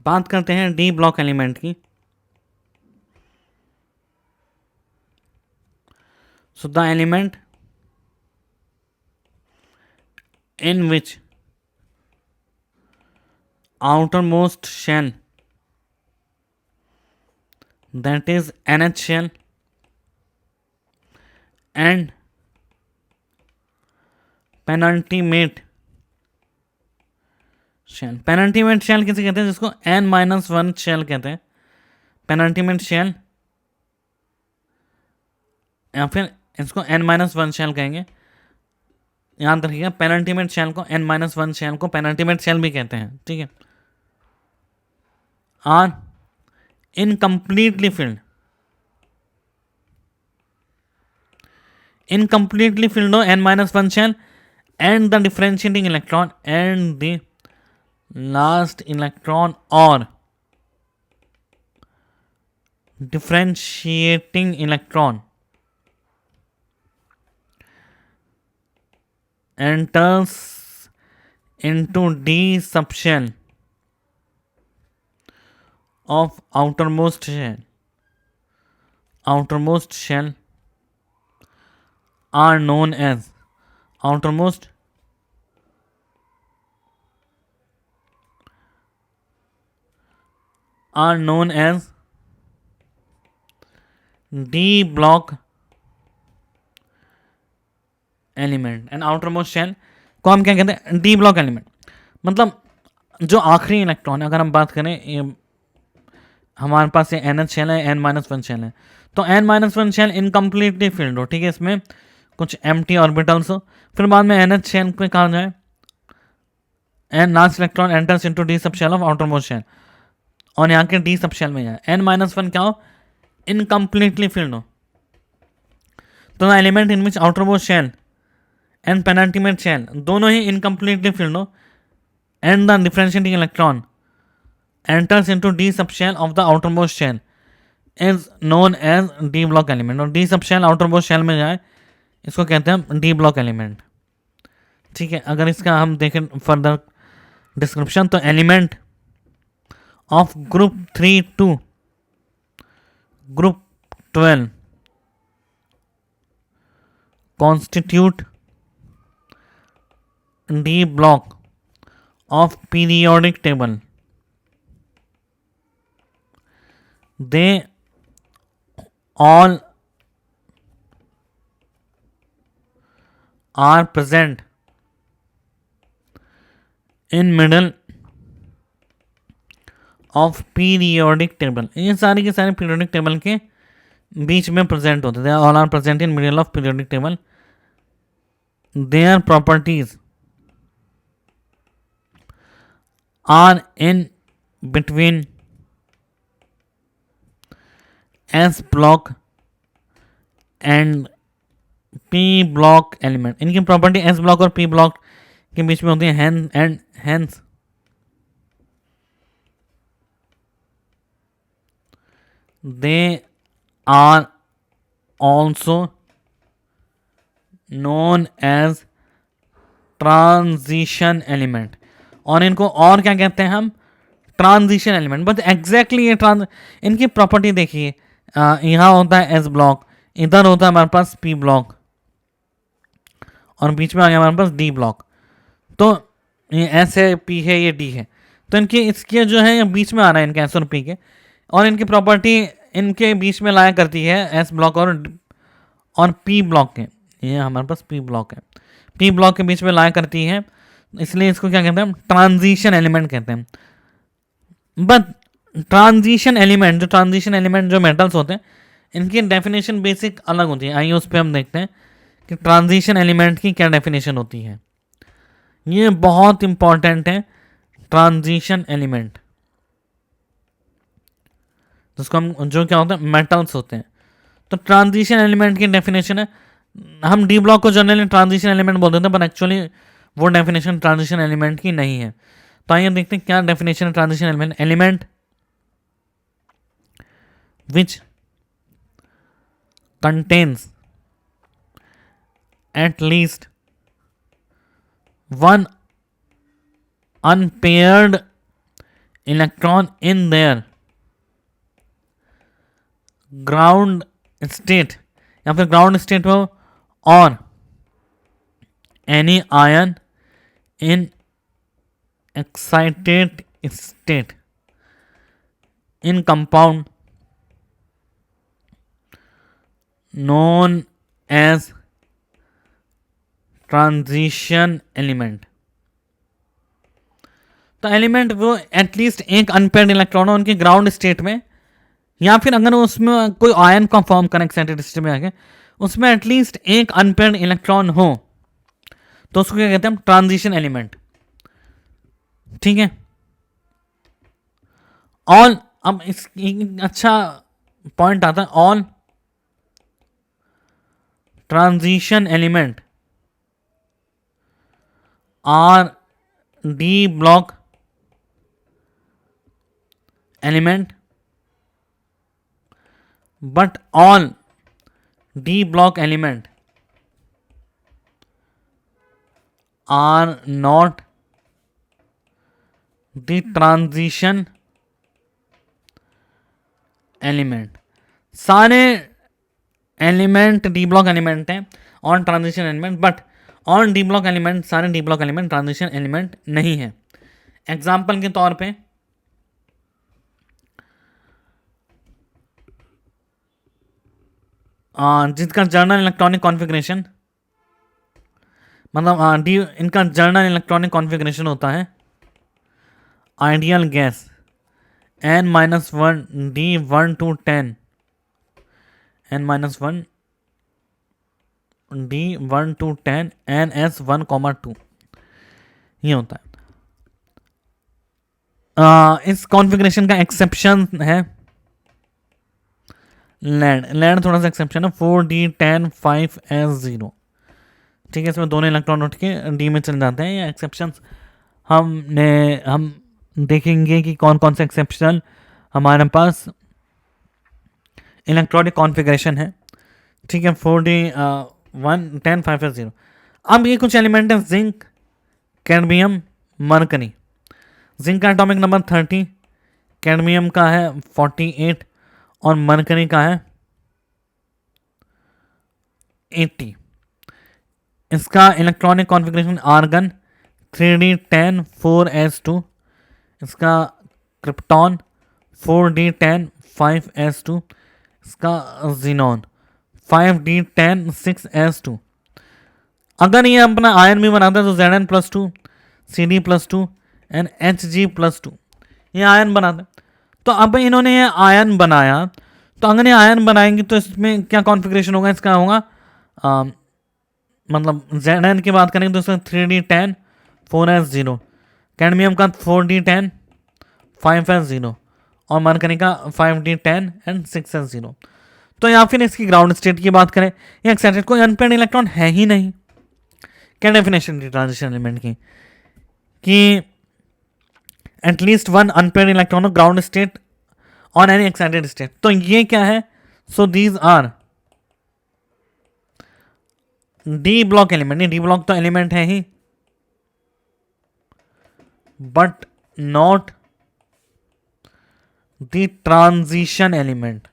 बात करते हैं डी ब्लॉक एलिमेंट की। So the element in which outermost shell, that is NH shell, and penultimate shell। Penultimate shell किसे कहते हैं? जिसको n-1 शेल कहते हैं, पेनल्टीमेट शेल, या फिर इसको n-1 शेल कहेंगे। याद रखिएगा, पेनल्टीमेट शेल को, n-1 शेल को पेनल्टीमेट शेल भी कहते हैं, ठीक है। Are incompletely filled, incompletely filled n-1 shell and the differentiating electron and the last electron or differentiating electron enters into d subshell of outermost shell are known as outermost D block element. And outermost shell को हम क्या कहते हैं? D block element. मतलब जो आखिरी electron है, अगर हम बात करें, ये हमारे पास ये NH शेल है, n-1 शेल है, तो n-1 शेल इनकम्प्लीटली फिल्ड हो, ठीक है, इसमें कुछ एम्प्टी ऑर्बिटल्स हो, फिर बाद में NH शेल पे कहा जाए and last electron enters into D sub shell of outermost shell, और यहाँ के डी सब शेल में जाए n-1 क्या हो? इनकम्प्लीटली फिल्ड हो। तो the element in which outermost shell and penultimate shell दोनों ही इनकम्प्लीटली फिल्ड हो and the differentiating electron enters into d subshell of the outermost shell is known as d block element। और d subshell outermost shell में जाए, इसको कहते हैं d block element, ठीक है। अगर इसका हम देखें फर्दर डिस्क्रिप्शन, तो element of group 3 to group 12 constitute d block of periodic table। They all are present in middle of periodic table। ये सारे के सारे periodic table के बीच में present होते हैं। They all are present in middle of periodic table। Their properties are in between S block and P block element. इनकी property S block और P block के बीच में होती है, and hence they are also known as transition element. और इनको और क्या कहते हैं हम? Transition element. बट एग्जैक्टली ये इनकी प्रॉपर्टी देखिए, यहाँ होता है एस ब्लॉक, इधर होता है हमारे पास पी ब्लॉक, और बीच में आ गया हमारे पास डी ब्लॉक। तो ये एस है, पी है, ये डी है, तो इनके इसके जो है बीच में आ रहा है, इनके एस और पी के, और इनकी प्रॉपर्टी इनके बीच में लाया करती है एस ब्लॉक और पी ब्लॉक के। ये हमारे पास पी ब्लॉक है, पी ब्लॉक के बीच में लाया करती है, इसलिए इसको क्या कहते हैं? ट्रांजिशन एलिमेंट कहते हैं। बट ट्रांजिशन एलिमेंट जो मेटल्स होते हैं, इनकी डेफिनेशन बेसिक अलग होती है। आइए उस पर हम देखते हैं कि ट्रांजिशन एलिमेंट की क्या डेफिनेशन होती है। ये बहुत इंपॉर्टेंट है, ट्रांजिशन एलिमेंट, जिसको हम, जो क्या होता है, मेटल्स होते हैं। तो ट्रांजिशन एलिमेंट की डेफिनेशन है, हम डी ब्लॉक को जनरली ट्रांजिशन एलिमेंट बोल देते हैं, पर एक्चुअली वो डेफिनेशन ट्रांजिशन एलिमेंट की नहीं है। तो आइए देखते हैं क्या डेफिनेशन है transition element. Element which contains at least one unpaired electron in their ground state या फिर ग्राउंड स्टेट हो और any ion in excited state in compound known as transition element. तो एलिमेंट वो एटलीस्ट एक अनपेयर्ड इलेक्ट्रॉन हो उनके ground state में, या फिर अगर उसमें कोई आयन का फॉर्म करें एक्साइटेड स्टेट में आके, उसमें एटलीस्ट एक अनपेयर्ड इलेक्ट्रॉन हो, तो उसको क्या कहते हैं हम? Transition element. ठीक है। ऑल, अब इस अच्छा पॉइंट आता है, all transition element are D block element, but all d block element are not the transition element। सारे एलिमेंट डी ब्लॉक एलिमेंट हैं all transition element, but all D block element, सारे D block element transition element नहीं है। Example के तौर पे जिसका journal electronic configuration, मतलब इनका जर्नल इलेक्ट्रॉनिक कॉन्फ़िगरेशन होता है ideal gas n-1 d1 to 10 n-1 d1 to 10 ns1, 2 ये होता है। इस कॉन्फ़िगरेशन का एक्सेप्शन है लैंड थोड़ा सा एक्सेप्शन है 4d10 5s0। ठीक है, इसमें दोनों इलेक्ट्रॉन उठ के डी में चले जाते हैं। ये एक्सेप्शन हम देखेंगे कि कौन कौन से एक्सेप्शन हमारे पास इलेक्ट्रॉनिक कॉन्फ़िगरेशन है। ठीक है, 4d10 5s0। अब ये कुछ एलिमेंट है जिंक, कैडमियम, मरकरी। जिंक का एटॉमिक नंबर 30, कैडमियम का है 48 और मरकरी का है 80। इसका electronic configuration argon 3d10 4s2, इसका क्रिप्टॉन 4d10 5s2, इसका जीनॉन 5d10 6s2। अगर ये अपना आयन भी बनाता है तो Zn+2 Cd+2 एंड Hg+2 ये आयन बनाता है। तो अब इन्होंने ये आयन बनाया, तो अगर ये आयन बनाएंगे तो इसमें क्या कॉन्फ़िगरेशन होगा? इसका होगा मतलब Zn की बात करेंगे तो इसका 3d10 4s0, कैडमियम का 4d10 5s0 और मरकरी का 5d10 एंड 6s0। तो या फिर इसकी ग्राउंड स्टेट की बात करें, ये एक्साइटेड कोई अनपेयर्ड इलेक्ट्रॉन है ही नहीं। क्या डेफिनेशन थी ट्रांजिशन एलिमेंट की? कि at least one unpaired electron ground state or any excited state. तो ये क्या है? So these are D block element. D block तो एलिमेंट है ही, but not the transition element.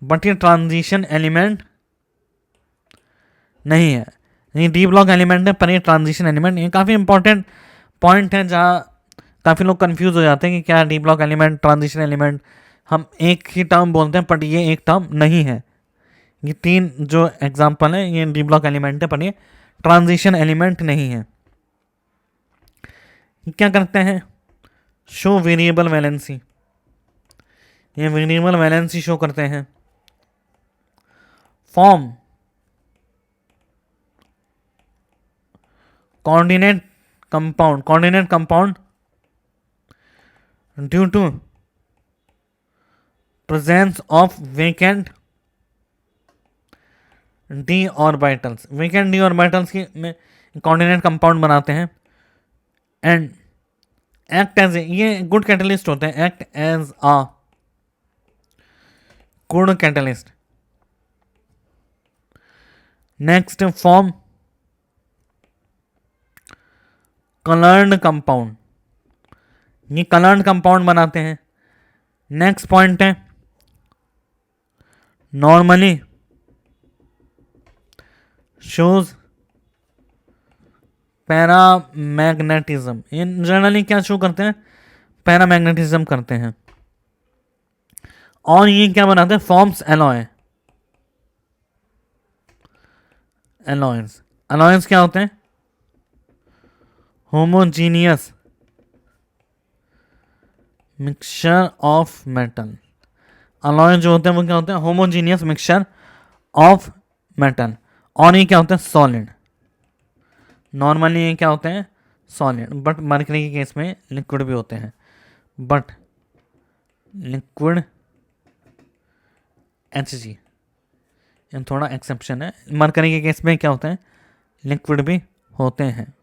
But ये ट्रांजिशन एलिमेंट नहीं है। ये डी ब्लॉक एलिमेंट है पर ये ट्रांजिशन एलिमेंट। ये काफ़ी इंपॉर्टेंट पॉइंट है जहाँ काफ़ी लोग कंफ्यूज हो जाते हैं कि क्या D block element, transition element हम एक ही टर्म बोलते हैं, बट ये एक टर्म नहीं है। ये तीन जो एग्जांपल है ये डी ब्लॉक एलिमेंट है पर ये ट्रांजिशन एलिमेंट नहीं है। क्या करते हैं? Show variable valency. ये वेरिएबल वैलेंसी शो करते हैं। Form coordinate compound due to presence of vacant d orbitals. Vacant d orbitals की में कोऑर्डिनेट कंपाउंड बनाते हैं एंड एक्ट एज ये गुड कैटलिस्ट होते हैं, act as a good catalyst. Next form coloured compound. ये कलर्ड कंपाउंड बनाते हैं। नेक्स्ट पॉइंट है नॉर्मली शोज पैरामैग्नेटिज्म। इन जनरली क्या शो करते हैं? पैरामैग्नेटिज्म करते हैं। और ये क्या बनाते हैं? Forms alloy. एलॉयंस। एलॉयंस क्या होते हैं? Homogeneous mixture of metal. Alloy जो होते हैं वो क्या होते हैं? Homogeneous mixture of metal. और ये क्या होते हैं? सॉलिड। नॉर्मली ये क्या होते हैं? सॉलिड। बट मरकरी के केस में लिक्विड भी होते हैं। बट लिक्विड HG थोड़ा एक्सेप्शन है। मरकरी के केस में क्या होते हैं? लिक्विड भी होते हैं।